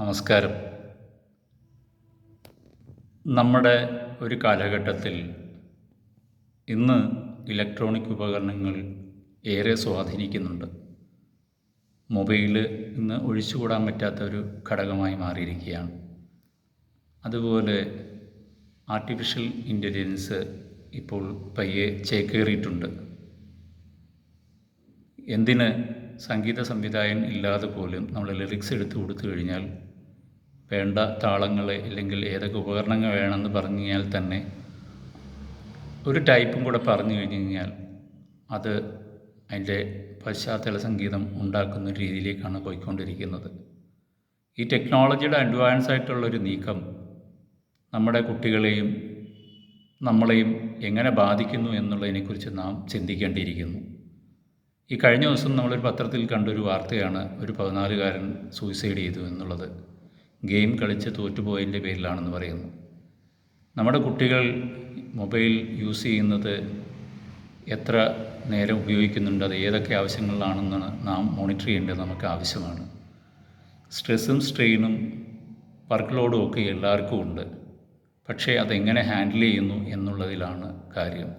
നമസ്കാരം. നമ്മുടെ ഒരു കാലഘട്ടത്തിൽ ഇന്ന് ഇലക്ട്രോണിക് ഉപകരണങ്ങൾ ഏറെ സ്വാധീനിക്കുന്നുണ്ട്. മൊബൈൽ ഇന്ന് ഒഴിച്ചുകൂടാൻ പറ്റാത്ത ഒരു ഘടകമായി മാറിയിരിക്കുകയാണ്. അതുപോലെ ആർട്ടിഫിഷ്യൽ ഇൻ്റലിജൻസ് ഇപ്പോൾ പയ്യെ ചേക്കേറിയിട്ടുണ്ട്. എന്തിന് സംഗീത സംവിധായകൻ ഇല്ലാതെ പോലും നമ്മൾ ലിറിക്സ് എടുത്തു കൊടുത്തു കഴിഞ്ഞാൽ വേണ്ട താളങ്ങളെ അല്ലെങ്കിൽ ഏതൊക്കെ ഉപകരണങ്ങൾ വേണമെന്ന് പറഞ്ഞു കഴിഞ്ഞാൽ തന്നെ ഒരു ടൈപ്പും കൂടെ പറഞ്ഞു കഴിഞ്ഞ് കഴിഞ്ഞാൽ അത് അതിൻ്റെ പശ്ചാത്തല സംഗീതം ഉണ്ടാക്കുന്ന ഒരു രീതിയിലേക്കാണ് പോയിക്കൊണ്ടിരിക്കുന്നത്. ഈ ടെക്നോളജിയുടെ അഡ്വാൻസ് ആയിട്ടുള്ളൊരു നീക്കം നമ്മുടെ കുട്ടികളെയും നമ്മളെയും എങ്ങനെ ബാധിക്കുന്നു എന്നുള്ളതിനെക്കുറിച്ച് നാം ചിന്തിക്കേണ്ടിയിരിക്കുന്നു. ഈ കഴിഞ്ഞ ദിവസം നമ്മളൊരു പത്രത്തിൽ കണ്ടൊരു വാർത്തയാണ്, ഒരു 14-കാരൻ സൂയിസൈഡ് ചെയ്തു എന്നുള്ളത്. ഗെയിം കളിച്ച് തോറ്റുപോയതിൻ്റെ പേരിലാണെന്ന് പറയുന്നു. നമ്മുടെ കുട്ടികൾ മൊബൈൽ യൂസ് ചെയ്യുന്നത് എത്ര നേരം ഉപയോഗിക്കുന്നുണ്ട്, അത് ഏതൊക്കെ ആവശ്യങ്ങളിലാണെന്ന് നാം മോണിറ്റർ ചെയ്യേണ്ടത് നമുക്ക് ആവശ്യമാണ്. സ്ട്രെസ്സും സ്ട്രെയിനും വർക്ക് ലോഡും ഒക്കെ എല്ലാവർക്കും ഉണ്ട്. പക്ഷേ അതെങ്ങനെ ഹാൻഡിൽ ചെയ്യുന്നു എന്നുള്ളതിലാണ് കാര്യം.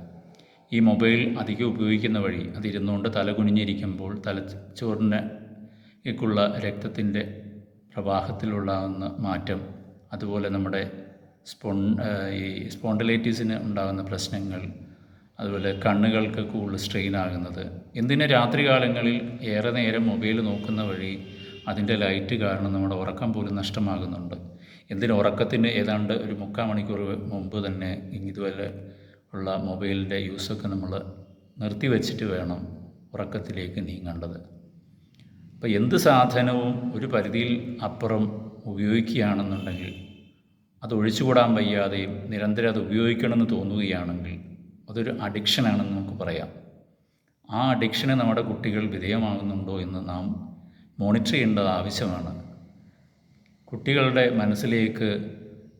ഈ മൊബൈൽ അധികം ഉപയോഗിക്കുന്ന വഴി അതിരുന്നുകൊണ്ട് തല കുനിഞ്ഞിരിക്കുമ്പോൾ തലച്ചോറിനേക്കുള്ള രക്തത്തിൻ്റെ പ്രവാഹത്തിലുണ്ടാകുന്ന മാറ്റം, അതുപോലെ നമ്മുടെ ഈ സ്പോണ്ടിലൈറ്റിസിന് ഉണ്ടാകുന്ന പ്രശ്നങ്ങൾ, അതുപോലെ കണ്ണുകൾക്ക് കൂടുതൽ സ്ട്രെയിൻ ആകുന്നത്, എന്തിന് രാത്രികാലങ്ങളിൽ ഏറെ നേരം മൊബൈൽ നോക്കുന്ന വഴി അതിൻ്റെ ലൈറ്റ് കാരണം നമ്മുടെ ഉറക്കം പോലും നഷ്ടമാകുന്നുണ്ട്. എന്തിന് ഉറക്കത്തിന് ഏതാണ്ട് ഒരു 3/4 മണിക്കൂർ മുമ്പ് തന്നെ ഇതുപോലെ ഉള്ള മൊബൈലിൻ്റെ യൂസൊക്കെ നമ്മൾ നിർത്തിവെച്ചിട്ട് വേണം ഉറക്കത്തിലേക്ക് നീങ്ങേണ്ടത്. അപ്പോൾ എന്ത് സാധനവും ഒരു പരിധിയിൽ അപ്പുറം ഉപയോഗിക്കുകയാണെന്നുണ്ടെങ്കിൽ അത് ഒഴിച്ചുകൂടാൻ വയ്യാതെയും നിരന്തരം അത് ഉപയോഗിക്കണമെന്ന് തോന്നുകയാണെങ്കിൽ അതൊരു അഡിക്ഷനാണെന്ന് നമുക്ക് പറയാം. ആ അഡിക്ഷന് നമ്മുടെ കുട്ടികൾ വിധേയമാകുന്നുണ്ടോ എന്ന് നാം മോണിറ്റർ ചെയ്യേണ്ടത് ആവശ്യമാണ്. കുട്ടികളുടെ മനസ്സിലേക്ക്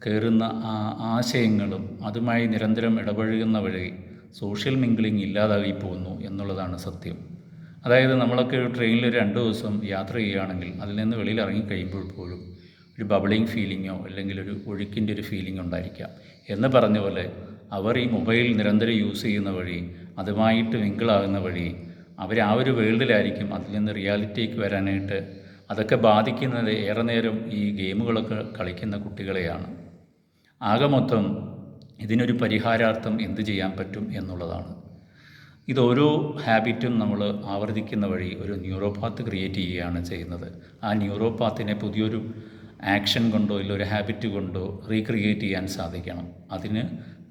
കയറുന്ന ആശയങ്ങളും അതുമായി നിരന്തരം ഇടപഴകുന്ന വഴി സോഷ്യൽ മിംഗ്ലിംഗ് ഇല്ലാതായി പോകുന്നു എന്നുള്ളതാണ് സത്യം. അതായത് നമ്മളൊക്കെ ട്രെയിനിൽ 2 ദിവസം യാത്ര ചെയ്യുകയാണെങ്കിൽ അതിൽ നിന്ന് വെളിയിൽ ഇറങ്ങിക്കഴിയുമ്പോൾ പോലും ഒരു ബബിളിങ് ഫീലിങ്ങോ അല്ലെങ്കിൽ ഒരു ഒഴുക്കിൻ്റെ ഒരു ഫീലിംഗ് ഉണ്ടായിരിക്കാം. എന്ന് പറഞ്ഞ പോലെ അവർ ഈ മൊബൈൽ നിരന്തരം യൂസ് ചെയ്യുന്ന വഴി അതുമായിട്ട് മിങ്കിളാകുന്ന വഴി അവർ ആ ഒരു വേൾഡിലായിരിക്കും. അതിൽ നിന്ന് റിയാലിറ്റിക്ക് വരാനായിട്ട് അതൊക്കെ ബാധിക്കുന്നത് ഏറെ നേരം ഈ ഗെയിമുകളൊക്കെ കളിക്കുന്ന കുട്ടികളെയാണ്. ആകെ മൊത്തം ഇതിനൊരു പരിഹാരാർത്ഥം എന്ത് ചെയ്യാൻ പറ്റും എന്നുള്ളതാണ്. ഇതോരോ ഹാബിറ്റും നമ്മൾ ആവർത്തിക്കുന്ന വഴി ഒരു ന്യൂറോപാത്ത് ക്രിയേറ്റ് ചെയ്യുകയാണ് ചെയ്യുന്നത്. ആ ന്യൂറോപാത്തിനെ പുതിയൊരു ആക്ഷൻ കൊണ്ടോ ഇല്ല ഒരു ഹാബിറ്റ് കൊണ്ടോ റീക്രിയേറ്റ് ചെയ്യാൻ സാധിക്കണം. അതിന്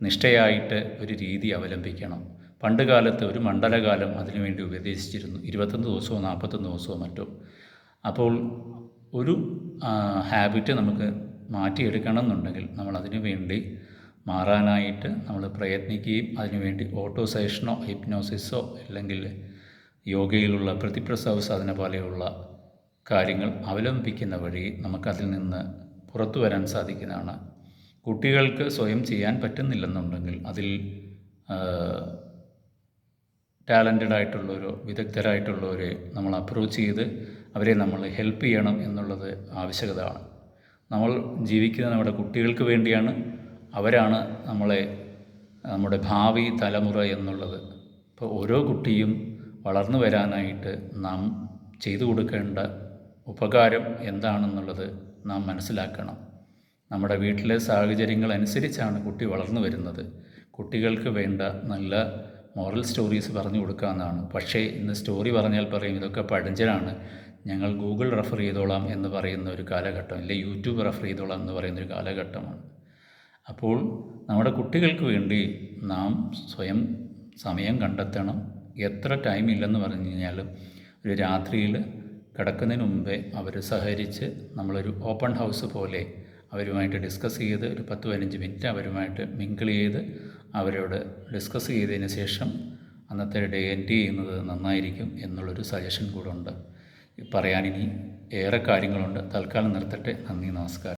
നിഷ്ഠയായിട്ട് ഒരു രീതി അവലംബിക്കണം. പണ്ട് കാലത്ത് ഒരു മണ്ഡലകാലം അതിനുവേണ്ടി ഉപദേശിച്ചിരുന്നു, 21 ദിവസമോ 41 ദിവസമോ മറ്റോ. അപ്പോൾ ഒരു ഹാബിറ്റ് നമുക്ക് മാറ്റിയെടുക്കണം എന്നുണ്ടെങ്കിൽ നമ്മൾ അതിനു വേണ്ടി മാറാനായിട്ട് നമ്മൾ പ്രയത്നിക്കുകയും അതിനുവേണ്ടി ഓട്ടോ സജഷനോ ഹിപ്നോസിസോ അല്ലെങ്കിൽ യോഗയിലുള്ള പ്രതിപ്രസവ സാധന പോലെയുള്ള കാര്യങ്ങൾ അവലംബിക്കുന്ന വഴി നമുക്കതിൽ നിന്ന് പുറത്തു വരാൻ സാധിക്കുന്നതാണ്. കുട്ടികൾക്ക് സ്വയം ചെയ്യാൻ പറ്റുന്നില്ലെന്നുണ്ടെങ്കിൽ അതിൽ ടാലൻറ്റഡ് ആയിട്ടുള്ളവരോ വിദഗ്ധരായിട്ടുള്ളവരെ നമ്മൾ അപ്രോച്ച് ചെയ്ത് അവരെ നമ്മൾ ഹെൽപ്പ് ചെയ്യണം എന്നുള്ളത് ആവശ്യകതയാണ്. നമ്മൾ ജീവിക്കുന്നത് നമ്മുടെ കുട്ടികൾക്ക് വേണ്ടിയാണ്. അവരാണ് നമ്മുടെ ഭാവി തലമുറ എന്നുള്ളത്. അപ്പോൾ ഓരോ കുട്ടിയും വളർന്നു വരാനായിട്ട് നാം ചെയ്തു കൊടുക്കേണ്ട ഉപകാരം എന്താണെന്നുള്ളത് നാം മനസ്സിലാക്കണം. നമ്മുടെ വീട്ടിലെ സാഹചര്യങ്ങൾ അനുസരിച്ചാണ് കുട്ടി വളർന്നു വരുന്നത്. കുട്ടികൾക്ക് വേണ്ട നല്ല മോറൽ സ്റ്റോറീസ് പറഞ്ഞു കൊടുക്കാമെന്നാണ്. പക്ഷേ ഇന്ന് സ്റ്റോറി പറഞ്ഞാൽ പറയും ഇതൊക്കെ പഴഞ്ചനാണ്, ഞങ്ങൾ ഗൂഗിൾ റെഫർ ചെയ്തോളാം എന്ന് പറയുന്ന ഒരു കാലഘട്ടം, ഇല്ല യൂട്യൂബ് റെഫർ ചെയ്തോളാം എന്ന് പറയുന്നൊരു കാലഘട്ടമാണ്. അപ്പോൾ നമ്മുടെ കുട്ടികൾക്ക് വേണ്ടി നാം സ്വയം സമയം കണ്ടെത്തണം. എത്ര ടൈം ഇല്ലെന്ന് പറഞ്ഞു കഴിഞ്ഞാലും ഒരു രാത്രിയിൽ കിടക്കുന്നതിന് മുമ്പേ അവർ സഹകരിച്ച് നമ്മളൊരു ഓപ്പൺ ഹൗസ് പോലെ അവരുമായിട്ട് ഡിസ്കസ് ചെയ്ത് ഒരു 10-15 മിനിറ്റ് അവരുമായിട്ട് മിങ്കിൾ ചെയ്ത് അവരോട് ഡിസ്കസ് ചെയ്തതിന് ശേഷം അന്നത്തെ ഡേ എൻഡ് ചെയ്യുന്നത് നന്നായിരിക്കും എന്നുള്ളൊരു സജഷൻ കൂടെ ഉണ്ട്. പറയാനിനി ഏറെ കാര്യങ്ങളുണ്ട്. തൽക്കാലം നിർത്തട്ടെ. നന്ദി, നമസ്കാരം.